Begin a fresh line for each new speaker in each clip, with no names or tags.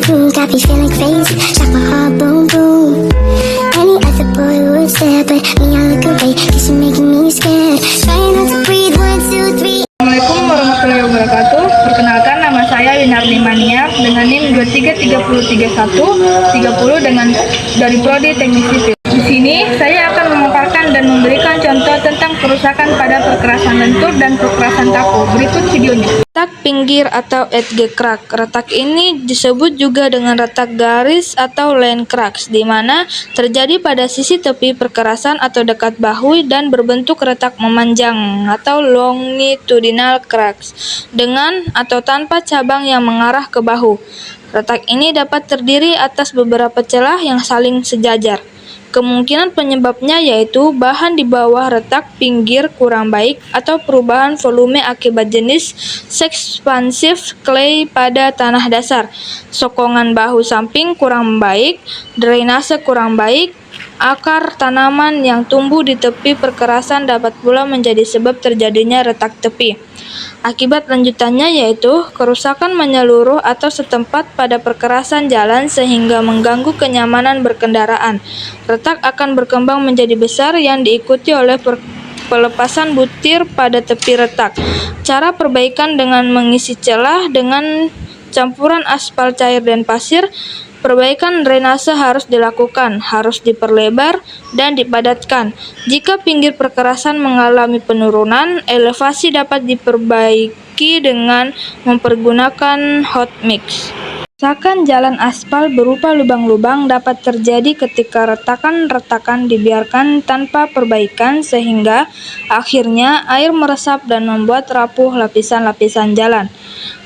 got me feeling crazy. Shot my heart, boom, boom. Any other boy would stare, but me, I look away, cause you're making me scared. Trying not to breathe, 1, 2, 3.
Assalamualaikum warahmatullahi wabarakatuh. Perkenalkan, nama saya Winardi Mania dengan NIM 23303130 dengan dari Prodi Teknik Sipil. Di sini saya akan memaparkan dan memberikan contoh tentang kerusakan pada perkerasan lentur dan perkerasan kaku. Berikut videonya. Retak pinggir atau edge crack. Retak ini disebut juga dengan retak garis atau line cracks, di mana terjadi pada sisi tepi perkerasan atau dekat bahu dan berbentuk retak memanjang atau longitudinal cracks dengan atau tanpa cabang yang mengarah ke bahu. Retak ini dapat terdiri atas beberapa celah yang saling sejajar. Kemungkinan penyebabnya yaitu bahan di bawah retak pinggir kurang baik atau perubahan volume akibat jenis ekspansif clay pada tanah dasar, sokongan bahu samping kurang baik, drainase kurang baik, akar tanaman yang tumbuh di tepi perkerasan dapat pula menjadi sebab terjadinya retak tepi. Akibat lanjutannya yaitu kerusakan menyeluruh atau setempat pada perkerasan jalan sehingga mengganggu kenyamanan berkendaraan. Retak akan berkembang menjadi besar yang diikuti oleh pelepasan butir pada tepi retak. Cara perbaikan dengan mengisi celah dengan campuran aspal cair dan pasir. Perbaikan drainase harus dilakukan, harus diperlebar dan dipadatkan. Jika pinggir perkerasan mengalami penurunan, elevasi dapat diperbaiki dengan mempergunakan hot mix. Kerusakan jalan aspal berupa lubang-lubang dapat terjadi ketika retakan-retakan dibiarkan tanpa perbaikan sehingga akhirnya air meresap dan membuat rapuh lapisan-lapisan jalan.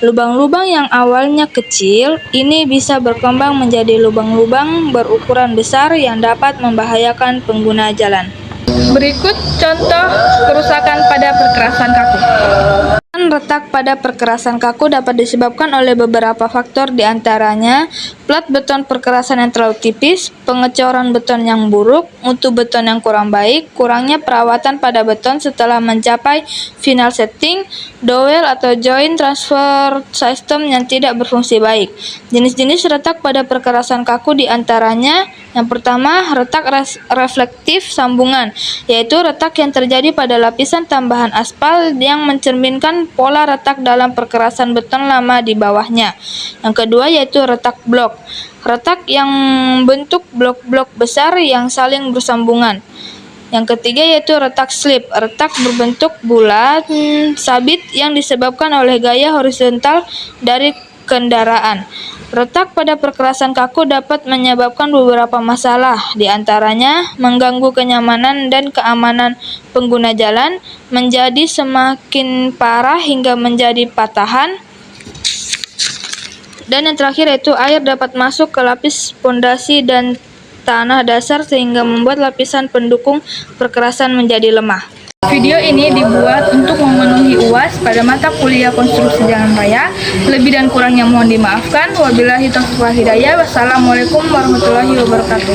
Lubang-lubang yang awalnya kecil ini bisa berkembang menjadi lubang-lubang berukuran besar yang dapat membahayakan pengguna jalan. Berikut contoh kerusakan pada perkerasan kaku. Retak pada perkerasan kaku dapat disebabkan oleh beberapa faktor, diantaranya plat beton perkerasan yang terlalu tipis, pengecoran beton yang buruk, mutu beton yang kurang baik, kurangnya perawatan pada beton setelah mencapai final setting, dowel atau joint transfer system yang tidak berfungsi baik. Jenis-jenis retak pada perkerasan kaku diantaranya yang pertama, retak reflektif sambungan, yaitu retak yang terjadi pada lapisan tambahan aspal yang mencerminkan pola retak dalam perkerasan beton lama di bawahnya. Yang kedua yaitu retak blok, retak yang bentuk blok-blok besar yang saling bersambungan. Yang ketiga yaitu retak slip, retak berbentuk bulat sabit yang disebabkan oleh gaya horizontal dari kendaraan. Retak pada perkerasan kaku dapat menyebabkan beberapa masalah, diantaranya mengganggu kenyamanan dan keamanan pengguna jalan, menjadi semakin parah hingga menjadi patahan, dan yang terakhir yaitu air dapat masuk ke lapis pondasi dan tanah dasar sehingga membuat lapisan pendukung perkerasan menjadi lemah. Video ini dibuat untuk memenuhi UAS pada mata kuliah konstruksi jalan raya. Lebih dan kurangnya mohon dimaafkan. Wabillahi taufiq wal hidayah. Wassalamualaikum warahmatullahi wabarakatuh.